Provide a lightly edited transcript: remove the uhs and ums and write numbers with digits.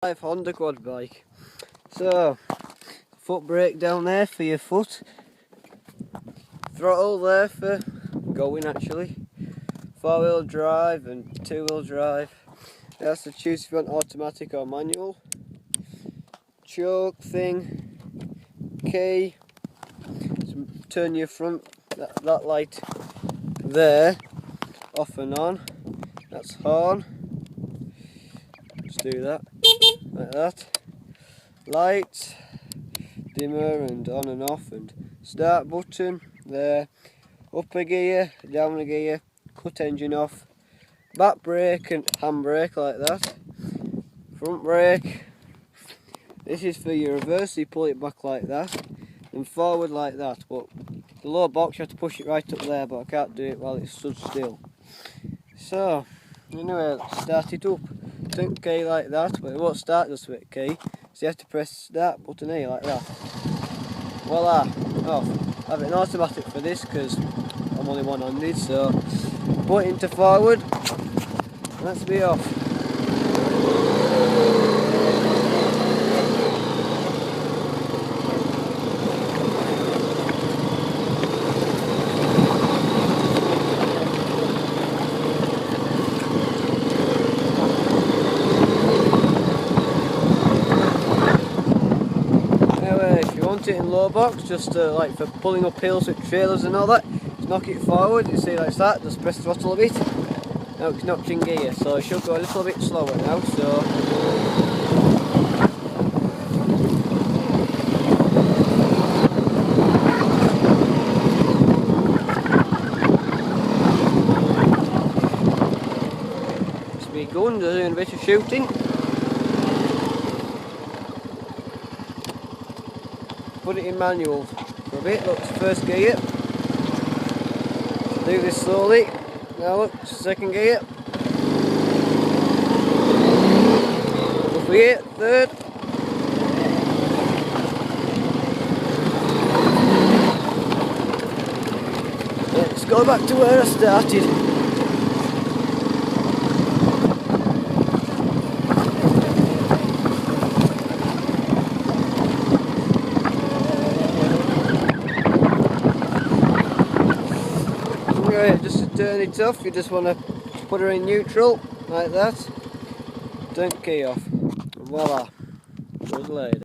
Honda quad bike. So, foot brake down there for your foot, throttle there for going actually, 4-wheel drive and 2-wheel drive. You have to choose if you want automatic or manual. Choke thing, key, turn your front, that light there, off and on, that's horn, just do that, like that, lights, dimmer and on and off, and start button there, upper gear, down gear, cut engine off, back brake and hand brake like that, front brake, this is for your reverse, so you pull it back like that, and forward like that, but the lower box you have to push it right up there, but I can't do it while it's stood still. So, anyway, let's start it up. Turn key like that, but it won't start just with a key, so you have to press start button here like that. Voila, off. I have an automatic for this because I'm only one-handed, so put it into forward, let's be off. If you want it in low box, just like for pulling up hills with trailers and all that, just knock it forward, you see like that, just press the throttle a bit. Now it's knocked in gear, so it should go a little bit slower now, so just be going, doing a bit of shooting. Put it in manual for a bit, look, first gear. Do this slowly. Now look, second gear. Up here, third. Let's go back to where I started. Just to turn it off, you just want to put her in neutral, like that, turn key off, and voila, good lady.